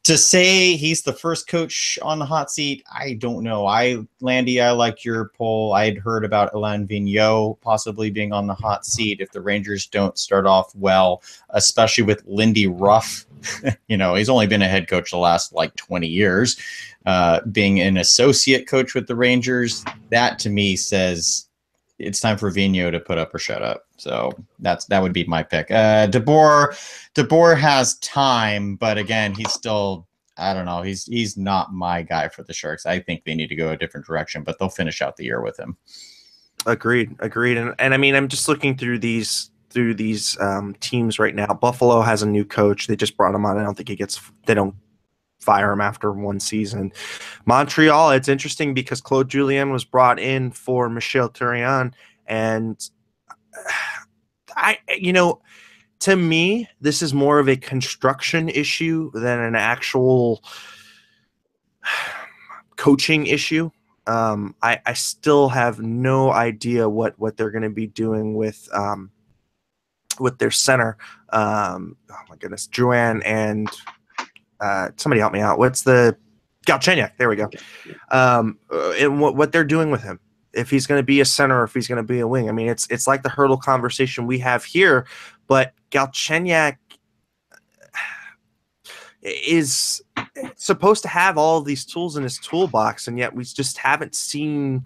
to say he's the first coach on the hot seat, I don't know. Landi, I like your poll. I had heard about Alain Vigneault possibly being on the hot seat if the Rangers don't start off well, especially with Lindy Ruff. He's only been a head coach the last 20 years. Being an associate coach with the Rangers, that to me says it's time for Vigneault to put up or shut up. So that would be my pick. DeBoer has time, but again, he's still, I don't know. He's not my guy for the Sharks. I think they need to go a different direction, but they'll finish out the year with him. Agreed. And I mean, I'm just looking through these teams right now. Buffalo has a new coach. They just brought him on. I don't think they don't fire him after one season. Montreal, it's interesting because Claude Julien was brought in for Michel Therrien, and to me, this is more of a construction issue than an actual coaching issue. I still have no idea what they're going to be doing with their center. Oh my goodness, Drouin and somebody help me out. What's the Galchenyuk? There we go. And what they're doing with him, if he's going to be a center or if he's going to be a wing. I mean, it's like the Hertl conversation we have here, but Galchenyuk is supposed to have all of these tools in his toolbox, and yet we just haven't seen,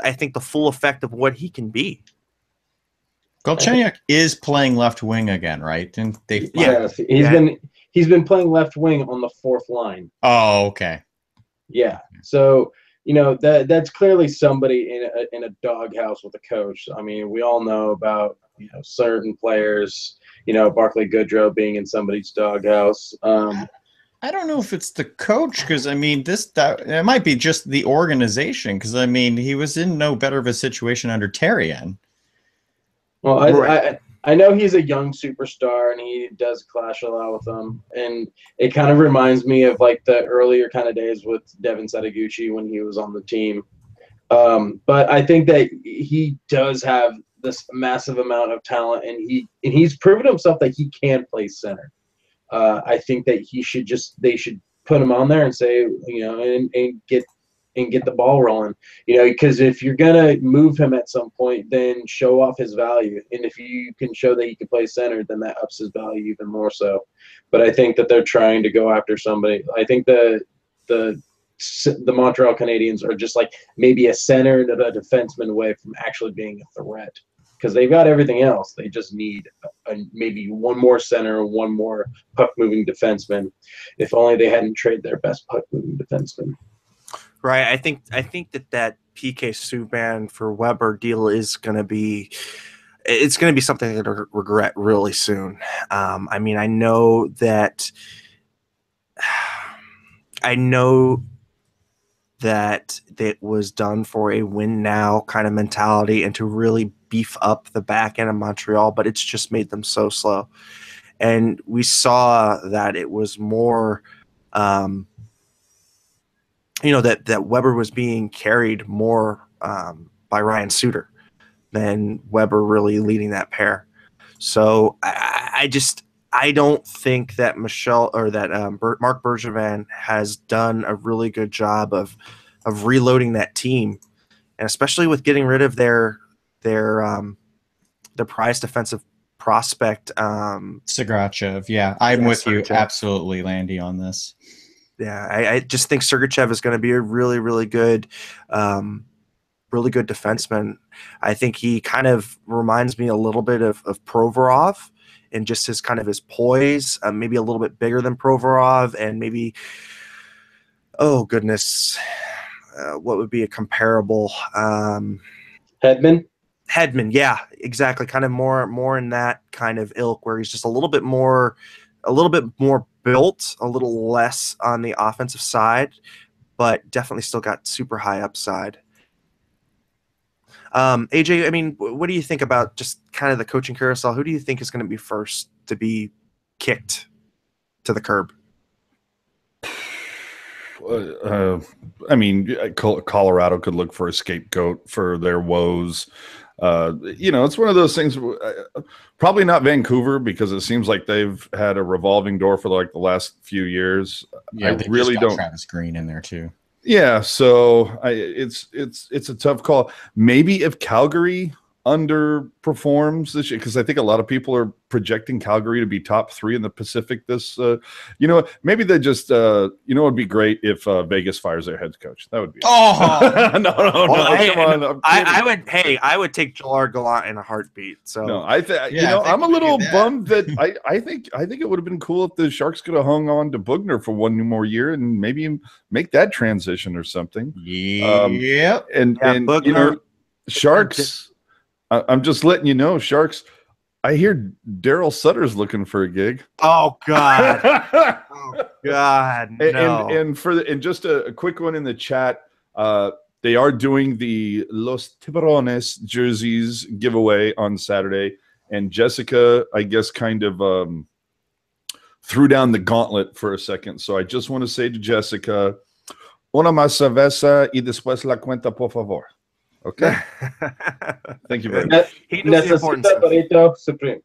I think, the full effect of what he can be. Galchenyuk is playing left wing again, right? And he's been playing left wing on the fourth line. Oh, okay. Yeah. So, that's clearly somebody in a doghouse with a coach. I mean, we all know about, certain players, Barclay Goodrow being in somebody's doghouse. I don't know if it's the coach, because I mean, it might be just the organization, because I mean, he was in no better of a situation under Therrien. Well, I know he's a young superstar, and he does clash a lot with them. And it kind of reminds me of the earlier kind of days with Devin Sadaguchi when he was on the team. But I think that he does have this massive amount of talent, and he's proven himself that he can play center. I think that they should put him on there and say, and get the ball rolling, because if you're going to move him at some point, then show off his value. And if you can show that he can play center, then that ups his value even more so. But I think that they're trying to go after somebody. I think the Montreal Canadiens are just maybe a center and a defenseman away from actually being a threat, because they've got everything else. They just need maybe one more center, one more puck-moving defenseman. If only they hadn't traded their best puck-moving defenseman. Right. I think that PK Subban for Weber deal is going to be something that I'll regret really soon. I mean, I know that was done for a win now kind of mentality and to really beef up the back end of Montreal, but it's just made them so slow. And we saw that it was more, that Weber was being carried more by Ryan Suter than Weber really leading that pair. So I don't think that Marc Bergevin has done a really good job of reloading that team, and especially with getting rid of their prized defensive prospect, Sergachev. Yeah, I'm with Sergachev. You absolutely, Landy, on this. Yeah, I just think Sergachev is going to be a really, really good defenseman. I think he kind of reminds me a little bit of Provorov in just his kind of his poise, maybe a little bit bigger than Provorov, and maybe, oh goodness, what would be a comparable? Hedman? Hedman, yeah, exactly. Kind of more in that kind of ilk where he's just a little bit more built, a little less on the offensive side, but definitely still got super high upside. AJ, I mean, what do you think about just kind of the coaching carousel? Who do you think is going to be first to be kicked to the curb? I mean, Colorado could look for a scapegoat for their woes. It's one of those things. Probably not Vancouver, because it seems like they've had a revolving door for like the last few years. Yeah, they really just got Travis Green in there too. Yeah, so it's a tough call. Maybe if Calgary underperforms this year, because I think a lot of people are projecting Calgary to be top 3 in the Pacific this maybe they just it'd be great if Vegas fires their head coach. That would be no, come on. I would take Gerard Gallant in a heartbeat. So no, I'm a little bummed that I think it would have been cool if the Sharks could have hung on to Bugner for one more year and maybe make that transition or something. Yeah. And Bugner, Sharks, I'm just letting you know, Sharks, I hear Daryl Sutter's looking for a gig. Oh God. Oh God. No. And just a quick one in the chat. They are doing the Los Tiburones jerseys giveaway on Saturday, and Jessica, I guess, kind of threw down the gauntlet for a second. So I just want to say to Jessica, una más cerveza y después la cuenta, por favor. Okay. Thank you very much. He knows the importance of Supreme.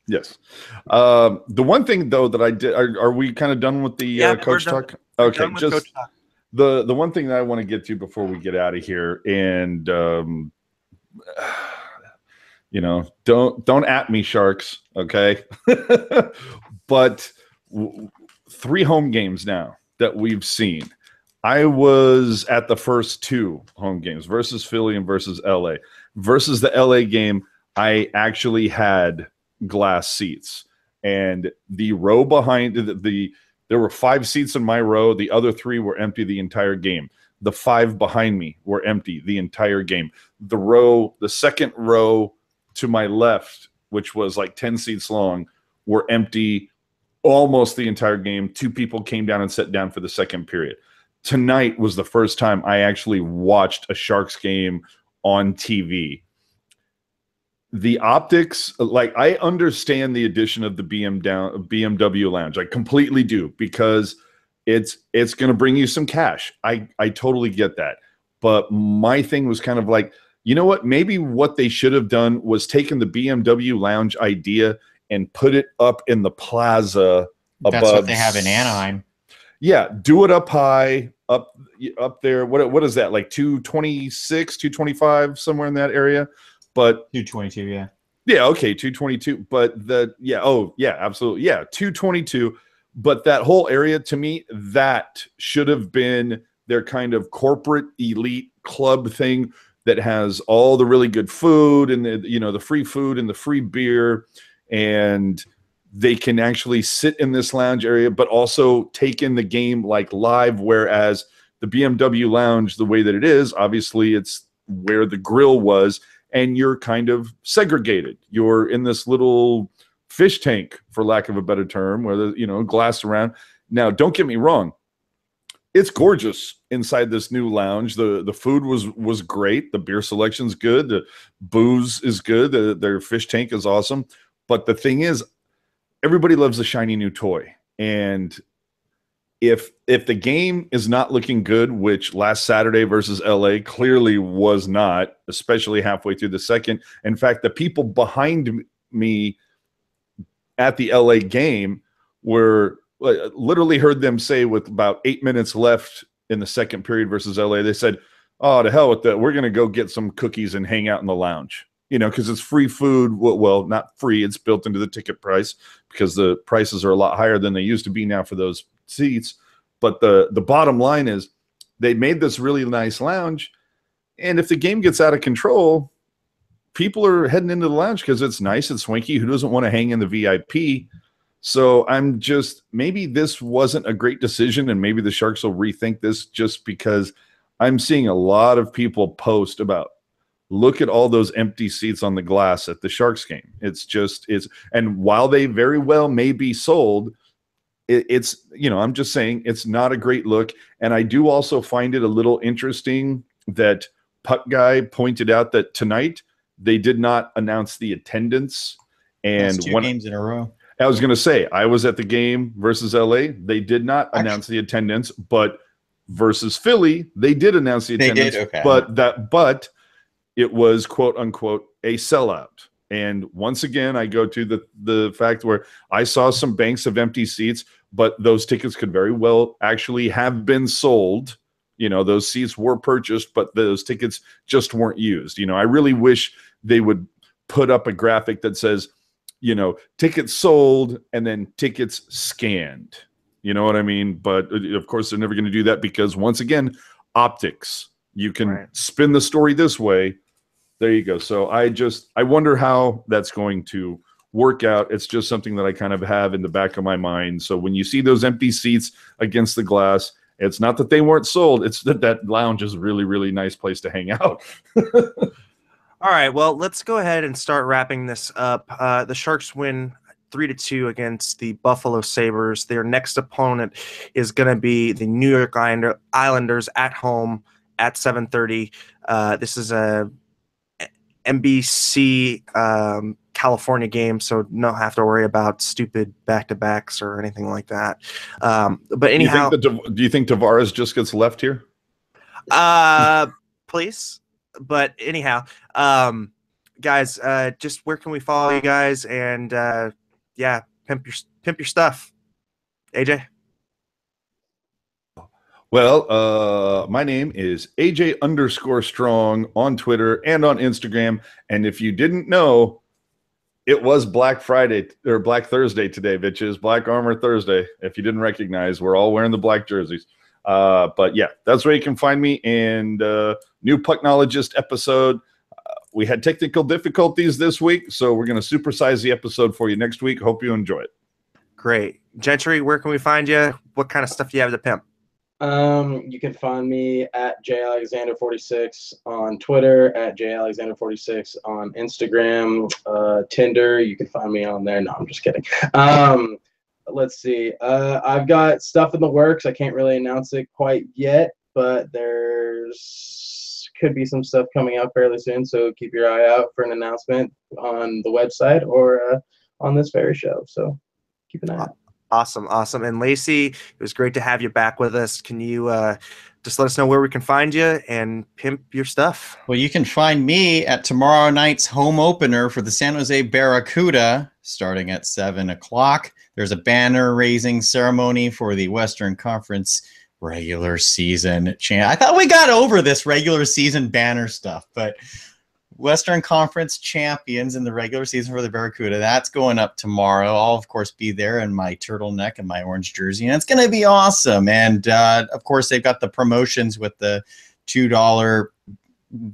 Yes. The one thing though that I did, are we kind of done with the coach talk? Okay. Just coach talk. The one thing that I want to get to before we get out of here, and don't at me, Sharks. Okay. But 3 home games now that we've seen. I was at the first 2 home games versus Philly and versus LA. Versus the LA game, I actually had glass seats. And the row behind there were 5 seats in my row. The other 3 were empty the entire game. The 5 behind me were empty the entire game. The second row to my left, which was like 10 seats long, were empty almost the entire game. 2 people came down and sat down for the second period. Tonight was the first time I actually watched a Sharks game on TV. The optics, like, I understand the addition of the BMW lounge. I completely do, because it's going to bring you some cash. I totally get that. But my thing was kind of like, you know what? Maybe what they should have done was taken the BMW lounge idea and put it up in the plaza above. That's what they have in Anaheim. Yeah, do it up high, up there. What is that, like 226, 225, somewhere in that area? But 222, yeah. Yeah, okay, 222. But absolutely. Yeah, 222. But that whole area, to me, that should have been their kind of corporate elite club thing that has all the really good food and the free food and the free beer, and they can actually sit in this lounge area, but also take in the game like live. Whereas the BMW lounge, the way that it is, obviously it's where the grill was, and you're kind of segregated. You're in this little fish tank, for lack of a better term, where there's glass around. Now, don't get me wrong. it's gorgeous inside this new lounge. The food was great. The beer selection's good. The booze is good. Their fish tank is awesome. But the thing is, everybody loves a shiny new toy. And if the game is not looking good, which last Saturday versus LA clearly was not, especially halfway through the second. In fact, the people behind me at the LA game were literally heard them say with about 8 minutes left in the second period versus LA, they said, "Oh, to hell with that. We're going to go get some cookies and hang out in the lounge." You know, because it's free food. Well, not free. It's built into the ticket price because the prices are a lot higher than they used to be now for those seats. But the bottom line is they made this really nice lounge. And if the game gets out of control, people are heading into the lounge because it's nice, it's swanky. Who doesn't want to hang in the VIP? So I'm just, maybe this wasn't a great decision, and maybe the Sharks will rethink this, just because I'm seeing a lot of people post about, look at all those empty seats on the glass at the Sharks game. And while they very well may be sold, it's, you know, I'm just saying it's not a great look. And I do also find it a little interesting that Puckguy pointed out that tonight they did not announce the attendance. And That's 2 games in a row. I was going to say, I was at the game versus LA. They did not announce the attendance, but versus Philly, they did announce the attendance. They did, okay. But it was, quote unquote, a sellout. And once again, I go to the fact where I saw some banks of empty seats, but those tickets could very well actually have been sold. You know, those seats were purchased, but those tickets just weren't used. You know, I really wish they would put up a graphic that says, you know, tickets sold and then tickets scanned. You know what I mean? But of course, they're never going to do that because, once again, optics. You can spin the story this way. There you go. So I wonder how that's going to work out. It's just something that I kind of have in the back of my mind. So when you see those empty seats against the glass, it's not that they weren't sold. It's that lounge is a really, really nice place to hang out. All right, well, let's go ahead and start wrapping this up. The Sharks win 3-2 against the Buffalo Sabres. Their next opponent is going to be the New York Islanders at home at 7:30. This is a NBC California game, so don't have to worry about stupid back-to-backs or anything like that. But anyhow, do you think Tavares just gets left here? Please. But anyhow, guys, just where can we follow you guys? And yeah, pimp your stuff. AJ. Well, my name is AJ_Strong on Twitter and on Instagram. And if you didn't know, it was Black Friday or Black Thursday today, bitches. Black Armor Thursday. If you didn't recognize, we're all wearing the black jerseys. But yeah, that's where you can find me. And new Pucknologist episode. We had technical difficulties this week, so we're going to supersize the episode for you next week. Hope you enjoy it. Great. Gentry, where can we find you? What kind of stuff do you have to pimp? You can find me atjalexander46 on Twitter, at jalexander46 on Instagram, Tinder. You can find me on there. No, I'm just kidding. Let's see. I've got stuff in the works. I can't really announce it quite yet, but could be some stuff coming out fairly soon. So keep your eye out for an announcement on the website or on this very show. So keep an eye out. Awesome. And Lacy, it was great to have you back with us. Can you just let us know where we can find you and pimp your stuff? Well, you can find me at tomorrow night's home opener for the San Jose Barracuda, starting at 7 o'clock. There's a banner raising ceremony for the Western Conference regular season champ. I thought we got over this regular season banner stuff, but Western Conference champions in the regular season for the Barracuda, that's going up tomorrow. I'll, of course, be there in my turtleneck and my orange jersey, and it's going to be awesome. And, of course, they've got the promotions with the $2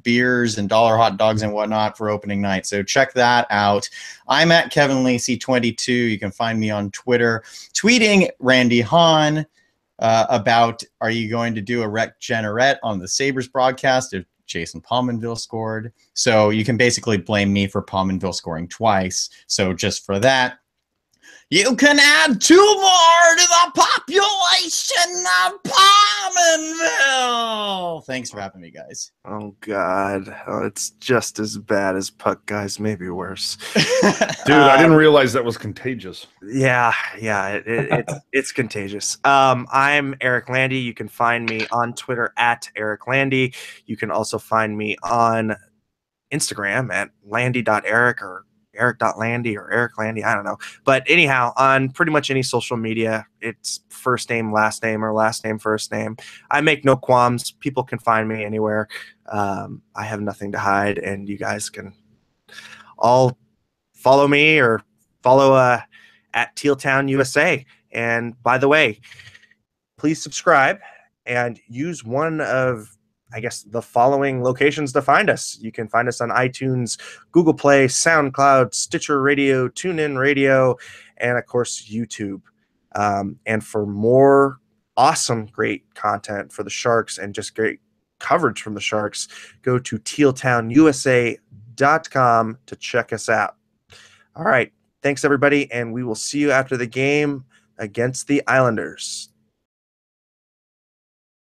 beers and $1 hot dogs and whatnot for opening night. So check that out. I'm at Kevin Lacy 22. You can find me on Twitter, tweeting Randy Hahn about, are you going to do a rec generette on the Sabres broadcast if Jason Pominville scored? So you can basically blame me for Pominville scoring twice. So just for that, you can add 2 more to the population of Thanks for having me, guys. Oh God, it's just as bad as Puckguys, maybe worse. Dude, I didn't realize that was contagious. Yeah, it's contagious. I'm Eric Landi. You can find me on Twitter at Eric Landi. You can also find me on Instagram at landy.eric or eric.landy or Eric Landi. I don't know. But anyhow, on pretty much any social media, it's first name, last name, or last name, first name. I make no qualms. People can find me anywhere. I have nothing to hide, and you guys can all follow me or follow at Teal Town USA. And by the way, please subscribe and use one of, I guess, the following locations to find us. You can find us on iTunes, Google Play, SoundCloud, Stitcher Radio, TuneIn Radio, and of course, YouTube. And for more awesome, great content for the Sharks and just great coverage from the Sharks, go to tealtownusa.com to check us out. All right. Thanks, everybody, and we will see you after the game against the Islanders.